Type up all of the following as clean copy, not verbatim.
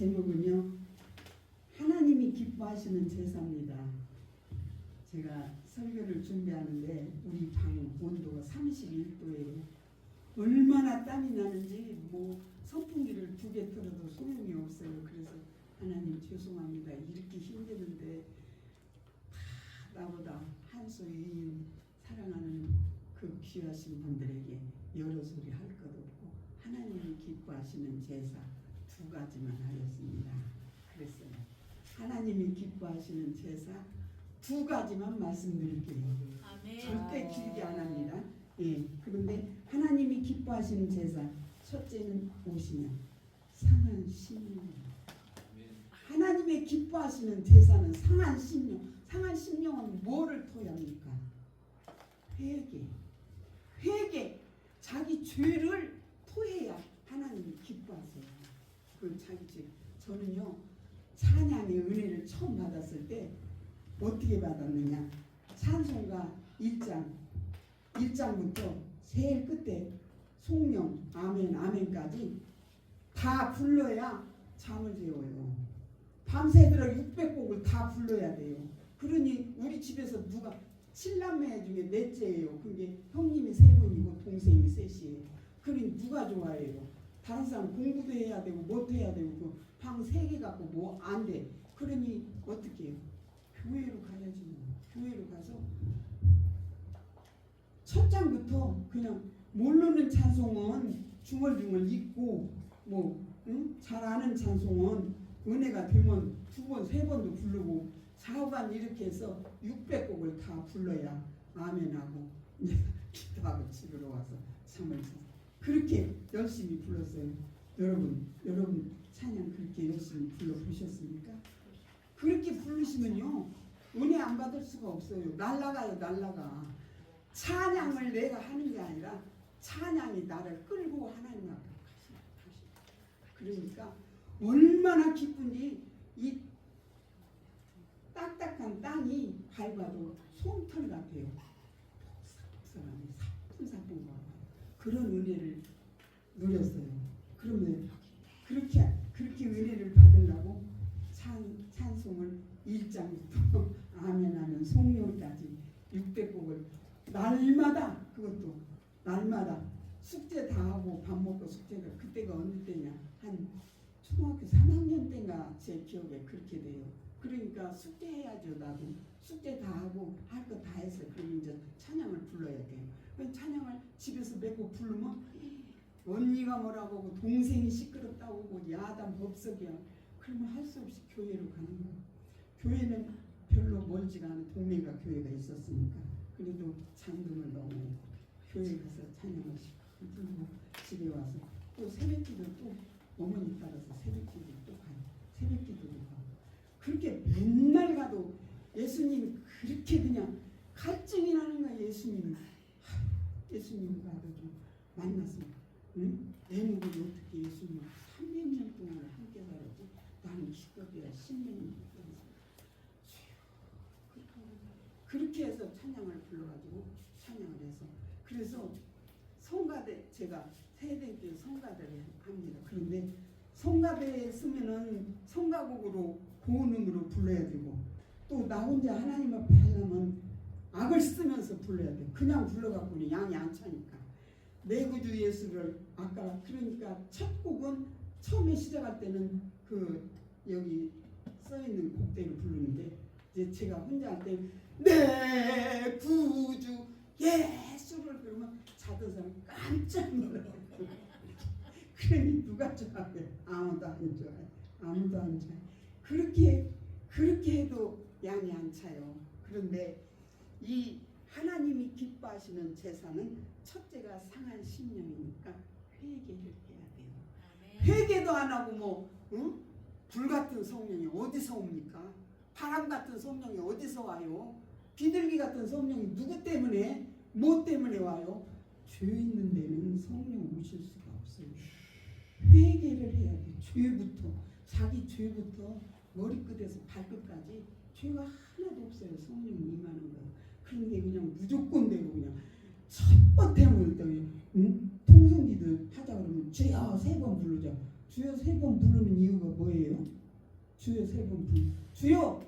제목은요, 하나님이 기뻐하시는 제사입니다. 제가 설교를 준비하는데 우리 방 온도가 31도예요. 얼마나 땀이 나는지 뭐 선풍기를 2개 틀어도 소용이 없어요. 그래서 하나님 죄송합니다. 이렇게 힘드는데 다 나보다 한 수 이인 사랑하는 그 귀하신 분들에게 여러 소리 할 것 없고 하나님이 기뻐하시는 제사 2가지만 하겠습니다. 그랬어요. 하나님이 기뻐하시는 제사 2가지만 말씀드릴게요. 아멘. 절대 길게 안 합니다. 예. 그런데 하나님이 기뻐하시는 제사 첫째는 무엇이냐? 상한 심령. 하나님의 기뻐하시는 제사는 상한 심령. 상한 심령은 뭐를 토합니까? 회개. 자기 죄를 토해야 하나님이 기뻐하세요. 그 자기 죄. 저는요 찬양의 은혜를 처음 받았을 때 어떻게 받았느냐? 찬송가 1장부터 제일 끝에 송명 아멘 아멘까지 다 불러야 잠을 재워요. 밤새도록 600곡을 다 불러야 돼요. 그러니 우리 집에서 누가 7남매 중에 넷째예요. 그게 형님이 3분이고 동생이 셋이에요. 그러니 누가 좋아해요? 다른 사람 공부도 해야 되고 못 해야 되고 방 3개 갖고 뭐 안 돼. 그러니 어떻게 해요? 교회로 가야지 뭐. 교회로 가서 첫 장부터 그냥 모르는 찬송은 중얼중얼 읽고 잘 아는 찬송은 은혜가 되면 2번, 3번도 부르고 좌우간 이렇게 해서 600곡을 다 불러야 아멘하고 기도하고 집으로 와서 잠을 자서 그렇게 열심히 불렀어요. 여러분 찬양 그렇게 열심히 불러보셨습니까? 그렇게 부르시면요 은혜 안 받을 수가 없어요. 날라가요. 날라가. 찬양을 내가 하는 게 아니라 찬양이 나를 끌고 하나님 앞으로 가시는. 그러니까 얼마나 기쁜지 이 딱딱한 땅이 밟아도 솜털 같아요. 사람이 사뿐사뿐 거 그런 은혜를 누렸어요. 그러면 그렇게 은혜를 받으려고 찬송을 1장부터 아멘하면 송명까지 600곡을 날마다 그것도 날마다 숙제 다 하고 밥 먹고 숙제가 그때가 어느 때냐 한 초등학교 3학년 때인가 제 기억에 그렇게 돼요. 그러니까 숙제해야죠. 나도 숙제 다 하고 할 거 다 했어. 그럼 이제 찬양을 불러야 돼요. 찬양을 집에서 몇 곡 부르면 언니가 뭐라고 하고 동생이 시끄럽다고 하고 야단 법석이야. 그러면 할 수 없이 교회로 가는 거예요. 교회는 별로 멀지가 않은 동네가 교회가 있었으니까 그래도 장등을 넣고 교회 가서 찬양을 부르고 집에 와서 또 새벽기도 또 어머니 따라서 새벽기도 또 가요. 새벽기도도 가고 그렇게 맨날 가도 예수님 그렇게 그냥 갈증이 나는 거야. 예수님과 좀 만났습니다. 응? 내 목을 어떻게 예수님 300년 동안 함께 살았지? 나는 기껏해야 10년이 그렇게 해서 찬양을 불러가지고 찬양을 해서 그래서 성가대 제가 세대 때 성가대를 합니다. 그런데 성가대에 쓰면은 성가곡으로 고음으로 불러야 되고 또 나 혼자 하나님 앞에 하려면 악을 쓰면서 불러야 돼. 그냥 불러갖고는 양이 안 차니까. 내 구주 예수를 아까 그러니까 첫 곡은 처음에 시작할 때는 그 여기 써 있는 곡대로 부르는데 이제 제가 혼자 할 때 내 구주 예수를 그러면 자던 사람 깜짝 놀라요. 그러니 누가 좋아해? 아무도 안 좋아해. 아무도 안 좋아해. 그렇게 해도 양이 안 차요. 그런데 이 하나님이 기뻐하시는 제사는 첫째가 상한 심령이니까 회개를 해야 돼요. 회개도 안 하고 불같은 성령이 어디서 옵니까? 바람 같은 성령이 어디서 와요? 비둘기 같은 성령이 누구 때문에 뭐 때문에 와요? 죄 있는 데는 성령 오실 수가 없어요. 회개를 해야 돼. 죄부터 자기 죄부터 머리끝에서 발끝까지 죄가 하나도 없어요. 성령이 임하는 거예요. 그런데 그냥 무조건 되고 그냥 첫 번째 물 통성기도 하자 그러면 주여 3번 부르죠. 주여 3번 부르는 이유가 뭐예요? 주여 세 번 부르. 주여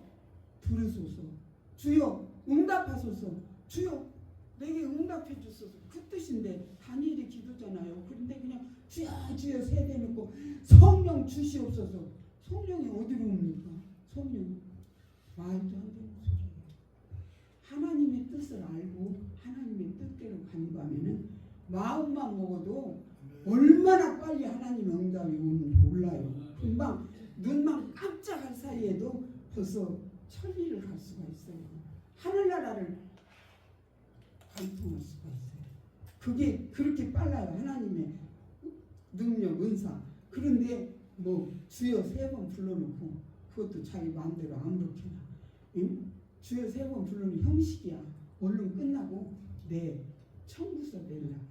들으소서. 주여 응답하소서. 주여 내게 응답해 주소서. 그 뜻인데 다니엘의 기도잖아요. 그런데 그냥 주여 주여 세대 놓고 성령 주시옵소서. 성령이 어디로 옵니까? 성령 말도 안 되는 소리예요. 하나님의 뜻을 알고 하나님의 뜻대로 간구하면은 마음만 먹어도 얼마나 빨리 하나님의 응답이 오는지 몰라요. 금방 눈만 깜짝할 사이에도 벌써 천리를 갈 수가 있어요. 하늘나라를 관통할 수가 있어요. 그게 그렇게 빨라요. 하나님의 능력, 은사. 그런데 뭐 주여 세 번 불러놓고 그것도 자기 마음대로 아무렇게나. 응? 주여 세 번 불러놓은 형식이야. 얼른 끝나고 내 청구서 내려고.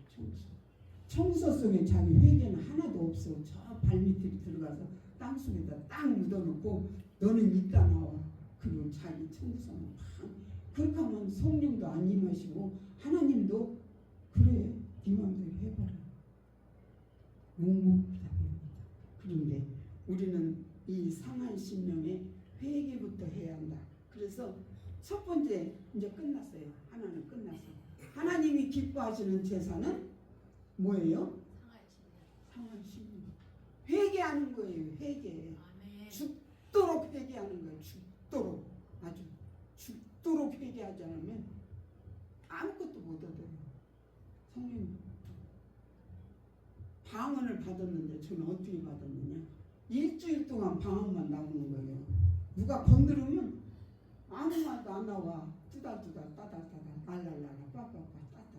청구서 속에 자기 회개는 하나도 없어. 저 발밑에 들어가서 땅속에다 딱 묻어놓고 너는 이따 나와. 그리고 자기 청구서는 막 그렇게 하면 성령도 안 임하시고 하나님도 그래 네 마음대로 해봐라. 묵묵부답입니다. 그런데 우리는 이 상한 심령에 회개부터 해야 한다. 그래서 첫 번째 이제 끝났어요. 하나는 끝났어. 하나님이 기뻐하시는 제사는 뭐예요? 상한 심령. 회개하는 거예요. 회개. 죽도록 회개하는 거예요. 죽도록. 아주 죽도록 회개하지 않으면 아무것도 못 얻어요. 성령 방언을 받았는데 저는 어떻게 받았느냐? 일주일 동안 방언만 나오는 거예요. 누가 건드리면 아무 말도 안 나와. 뜨다뜨다 따다따다 날랄랄라 빠빠빠 따따따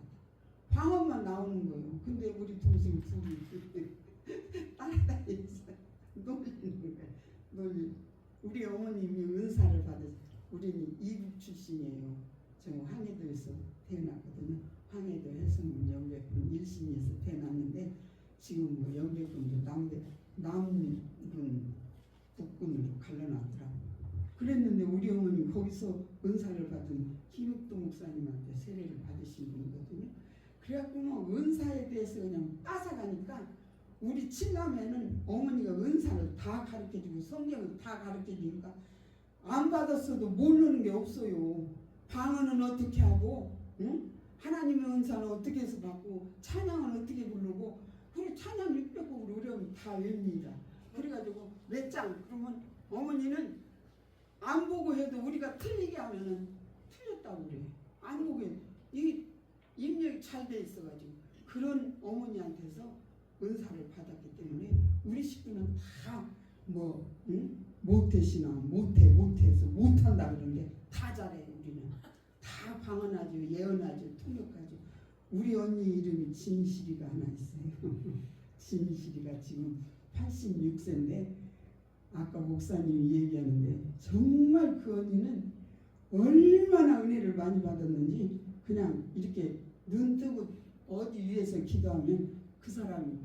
방언만 나오는 거예요. 근데 우리 동생 둘이 따라다니면서 놀리는 거예요. 우리 어머님이 은사를 받았어요. 우리는 이국 출신이에요. 저 황해도에서 태어났거든요. 황해도 해성군 영백군 일신에서 태어났는데 지금 뭐 영백군도 남군 북군으로 갈라놨더라고요. 그랬는데 우리 어머니 거기서 은사를 받은 김육도 목사님한테 세례를 받으신 분이거든요. 그래갖고 뭐 은사에 대해서 그냥 빠삭하니까 우리 친남매는 어머니가 은사를 다 가르쳐주고 성경을 다 가르쳐주니까 안 받았어도 모르는 게 없어요. 방언은 어떻게 하고, 응? 하나님의 은사는 어떻게 해서 받고, 찬양은 어떻게 부르고, 그리고 찬양 600곡을 우리 어머니 다 외웁니다. 그래가지고 몇 장 그러면 어머니는 안 보고 해도 우리가 틀리게 하면은 틀렸다고 그래. 안 보고 해도 이게 입력이 잘 돼 있어가지고 그런 어머니한테서 은사를 받았기 때문에 우리 식구는 다 뭐 못해시나 못해서 못한다 그러는데 다 잘해. 우리는 다 방언하죠, 예언하죠, 통역하죠. 우리 언니 이름이 진실이가 하나 있어요. 진실이가 지금 86세인데 아까 목사님이 얘기하는데 정말 그 언니는 얼마나 은혜를 많이 받았는지 그냥 이렇게 눈 뜨고 어디 위에서 기도하면 그 사람이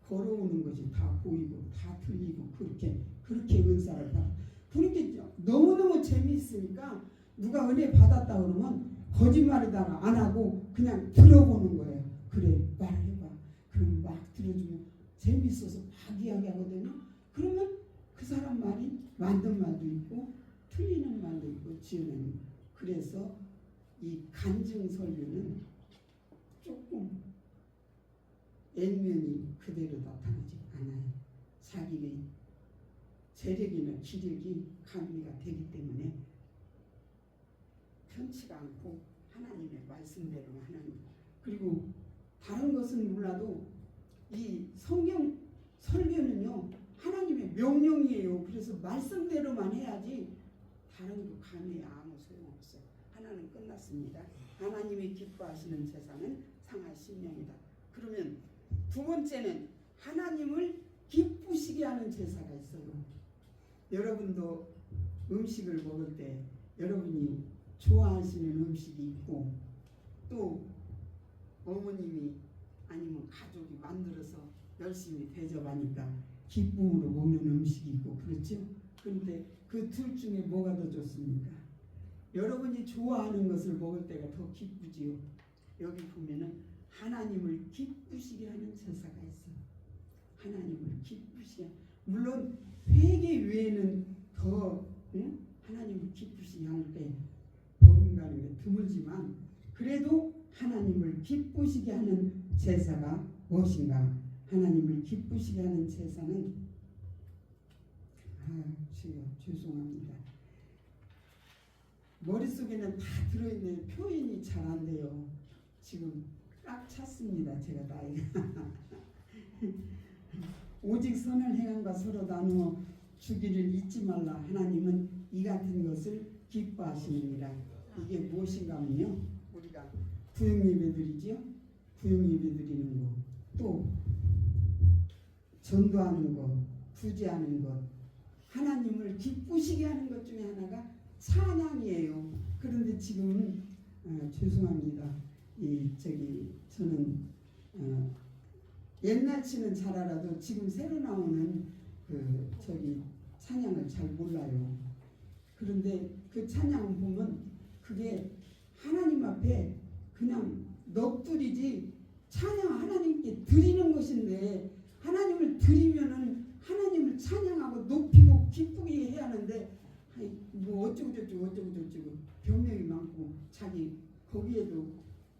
걸어오는 것이 다 보이고 다 들리고 그렇게 은사를 받아. 그러니까 너무너무 재미있으니까 누가 은혜 받았다 그러면 거짓말에다가 안 하고 그냥 들어보는 거예요. 그래 말해봐. 그럼 막 들어주면 재미있어서 막 이야기하거든요. 그러면 그 사람 말이 맞는 말도 있고 틀리는 말도 있고 지어내는. 그래서 이 간증 설교는 조금 액면이 그대로 나타나지 않아요. 자기의 재력이나 기력이 가미가 되기 때문에 편치가 않고 하나님의 말씀대로 하는. 그리고 다른 것은 몰라도 이 성경 설교는요 하나님의 명령이에요. 그래서 말씀대로만 해야지 다른 거 감히 아무 소용없어요. 하나는 끝났습니다. 하나님이 기뻐하시는 제사는 상할 심령이다. 그러면 두 번째는 하나님을 기쁘시게 하는 제사가 있어요. 여러분도 음식을 먹을 때 여러분이 좋아하시는 음식이 있고 또 어머님이 아니면 가족이 만들어서 열심히 대접하니까 기쁨으로 먹는 음식이 있고 그렇죠? 그런데 그 둘 중에 뭐가 더 좋습니까? 여러분이 좋아하는 것을 먹을 때가 더 기쁘지요. 여기 보면은 하나님을 기쁘시게 하는 제사가 있어요. 하나님을 기쁘시게. 물론 회개 외에는 더 기쁘시게 할 때 버금가는 게 드물지만 그래도 하나님을 기쁘시게 하는 제사가 무엇인가? 하나님을 기쁘시게 하는 제사는 주여 죄송합니다. 머릿속에는 다 들어있는 표현이 잘 안 돼요. 지금 꽉 찼습니다. 제가 나이가. 오직 선을 행함과 서로 나누어 주기를 잊지 말라. 하나님은 이 같은 것을 기뻐하시느니라. 이게 무엇인가 하면요, 우리가 구역예배 드리죠. 구역예배 드리는 것, 또 전도하는 것, 구제하는 것, 하나님을 기쁘시게 하는 것 중에 하나가 찬양이에요. 그런데 지금 죄송합니다. 저는 옛날치는 잘 알아도 지금 새로 나오는 찬양을 잘 몰라요. 그런데 그 찬양을 보면 그게 하나님 앞에 그냥 넋두리지 찬양 하나님께 드리는 것인데, 하나님을 드리면은 하나님을 찬양하고 높이고 기쁘게 해야 하는데 뭐 어쩌고저쩌고 변명이 많고 자기 거기에도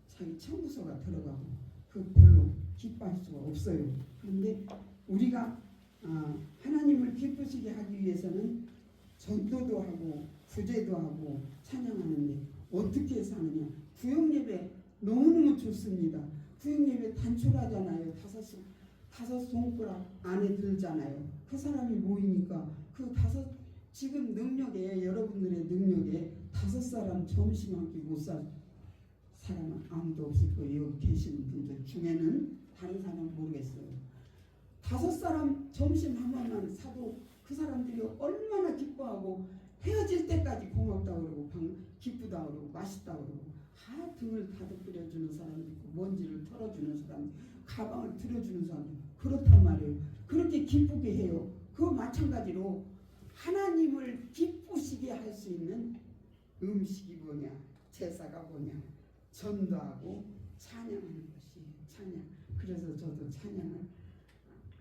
자기 청구서가 들어가고 그 별로 기뻐할 수가 없어요. 그런데 우리가 하나님을 기쁘시게 하기 위해서는 전도도 하고 구제도 하고 찬양하는데 어떻게 해서 하느냐? 구역예배 너무너무 좋습니다. 구역예배 단촐하잖아요. 다섯 손가락 안에 들잖아요. 그 사람이 모이니까 지금 능력에, 여러분들의 능력에 5사람 점심 한 끼 못 살 사람은 아무도 없을 거예요. 여기 계시는 분들 중에는. 다른 사람은 모르겠어요. 5사람 점심 한 번만 사도 그 사람들이 얼마나 기뻐하고 헤어질 때까지 고맙다 그러고 기쁘다 그러고 맛있다 그러고 등을 다독거려주는 사람도 있고 먼지를 털어주는 사람, 가방을 들어주는 사람, 그렇단 말이에요. 그렇게 기쁘게 해요. 그거 마찬가지로 하나님을 기쁘시게 할 수 있는 음식이 뭐냐? 제사가 뭐냐? 전도하고 찬양하는 것이 찬양. 그래서 저도 찬양을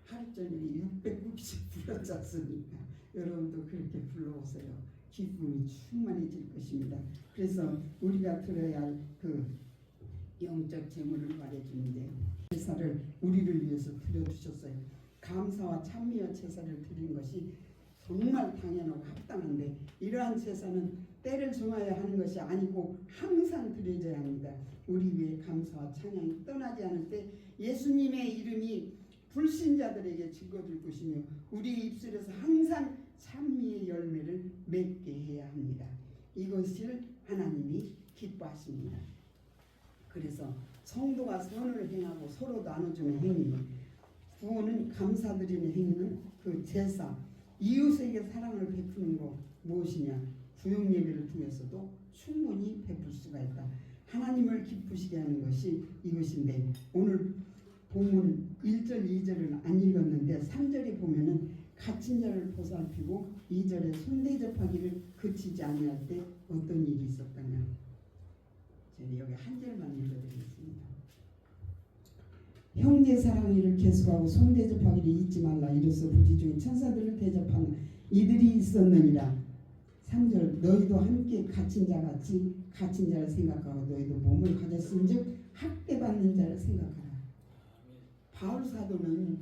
하루 종일 600곡씩 불렀지 않습니까? 여러분도 그렇게 불러오세요. 기쁨이 충만해질 것입니다. 그래서 우리가 들어야 할 그 영적 제물을 말해주는데, 제사를 우리를 위해서 드려주셨어요. 감사와 찬미와 제사를 드리는 것이 정말 당연하고 합당한데, 이러한 제사는 때를 정하여 하는 것이 아니고 항상 드려져야 합니다. 우리 위에 감사와 찬양이 떠나지 않을 때 예수님의 이름이 불신자들에게 증거될 것이며 우리 입술에서 항상 찬미의 열매를 맺게 해야 합니다. 이것을 하나님이 기뻐하십니다. 그래서 성도가 선을 행하고 서로 나눠주는 행위, 구원은 감사드리는 행위는 그 제사, 이웃에게 사랑을 베푸는 것 무엇이냐? 구역예배를 통해서도 충분히 베풀 수가 있다. 하나님을 기쁘시게 하는 것이 이것인데, 오늘 본문 1절 2절은 안 읽었는데 3절에 보면은 갇힌 자를 보살피고 2절에 손대접하기를 그치지 아니할 때 어떤 일이 있었다냐. 저는 여기 한 절만 읽어드리겠습니다. 형제 사랑을 계속하고 손대접하기를 잊지 말라. 이로써 부지 중에 천사들을 대접하는 이들이 있었느니라. 3절 너희도 함께 갇힌 자 같이 갇힌 자를 생각하고 너희도 몸을 가졌은즉 학대받는 자를 생각하라. 바울 사도는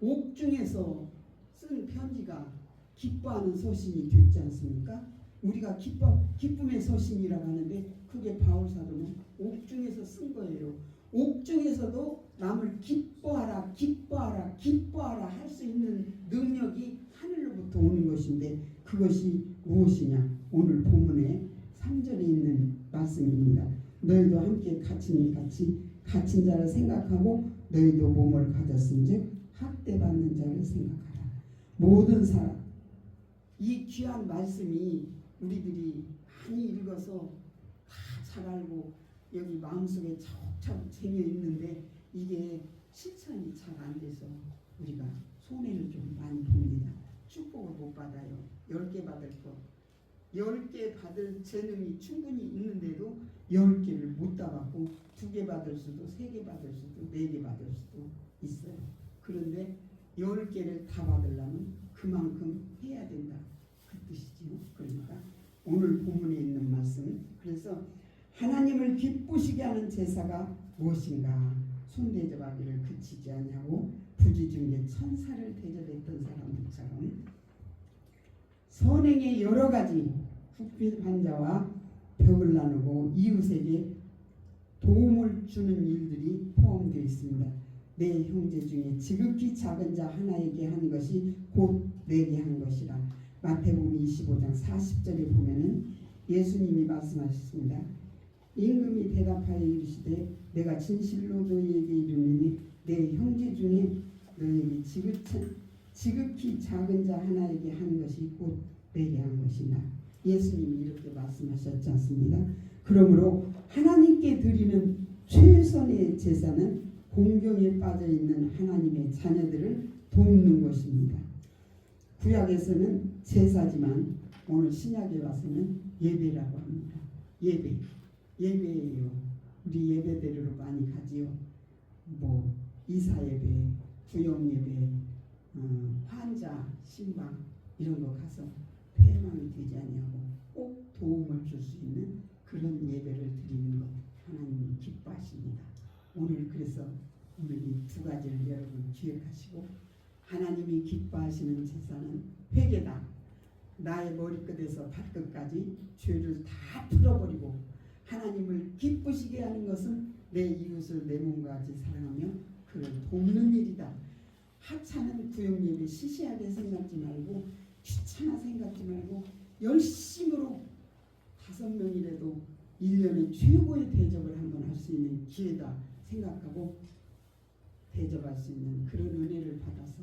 옥중에서 쓴 편지가 기뻐하는 서신이 됐지 않습니까? 우리가 기쁨의 서신이라고 하는데 그게 바울 사도는 옥중에서 쓴 거예요. 옥중에서도 남을 기뻐하라 할 수 있는 능력이 하늘로부터 오는 것인데, 그것이 무엇이냐? 오늘 본문에 3절에 있는 말씀입니다. 너희도 함께 갇힌 자를 생각하고 너희도 몸을 가졌은즉 학대받는 자를 생각하라. 모든 사람, 이 귀한 말씀이 우리들이 많이 읽어서 다 잘 알고 여기 마음속에 척척 쟁여 있는데 이게 실천이 잘 안 돼서 우리가 손해를 좀 많이 봅니다. 축복을 못 받아요. 10개 받을 거 10개 받을 재능이 충분히 있는데도 10개를 못 다 받고 2개 받을 수도 3개 받을 수도 4개 받을 수도 있어요. 그런데 10개를 다 받으려면 그만큼 해야 된다. 그 뜻이지요. 그러니까 오늘 본문에 있는 말씀. 그래서 하나님을 기쁘시게 하는 제사가 무엇인가? 손대접하기를 그치지 아니하고 부지중에 천사를 대접했던 사람들처럼 선행의 여러 가지 국빈한 자와 벽을 나누고 이웃에게 도움을 주는 일들이 포함되어 있습니다. 내 형제 중에 지극히 작은 자 하나에게 한 것이 곧 내게 한 것이라. 마태복음 25장 40절에 보면은 예수님이 말씀하셨습니다. 임금이 대답하여 이르시되 내가 진실로 너희에게 이르노니 내 형제 중에 너희에게 지극히 작은 자 하나에게 한 것이 곧 내게 한 것이나. 예수님이 이렇게 말씀하셨지 않습니다. 그러므로 하나님께 드리는 최선의 제사는 공경에 빠져있는 하나님의 자녀들을 돕는 것입니다. 구약에서는 제사지만 오늘 신약에 와서는 예배라고 합니다. 예배예요. 우리 예배대로 많이 가지요. 뭐 이사 예배, 구역 예배, 환자 신방 이런 거 가서 폐망이 되지 아니하고 꼭 도움을 줄 수 있는 그런 예배를 드리는 것 하나님이 기뻐하십니다. 오늘 그래서 오늘 이 두 가지를 여러분 기억하시고, 하나님이 기뻐하시는 제사는 회개다. 나의 머리끝에서 발끝까지 죄를 다 풀어버리고 하나님을 기쁘시게 하는 것은 내 이웃을 내 몸과 같이 사랑하며 그를 돕는 일이다. 하찮은 구역예배 시시하게 생각지 말고 귀찮아 생각지 말고 열심으로 5명이라도 1년에 최고의 대접을 한번 할 수 있는 기회다 생각하고 대접할 수 있는 그런 은혜를 받아서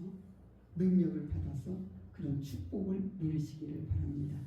능력을 받아서 그런 축복을 누리시기를 바랍니다.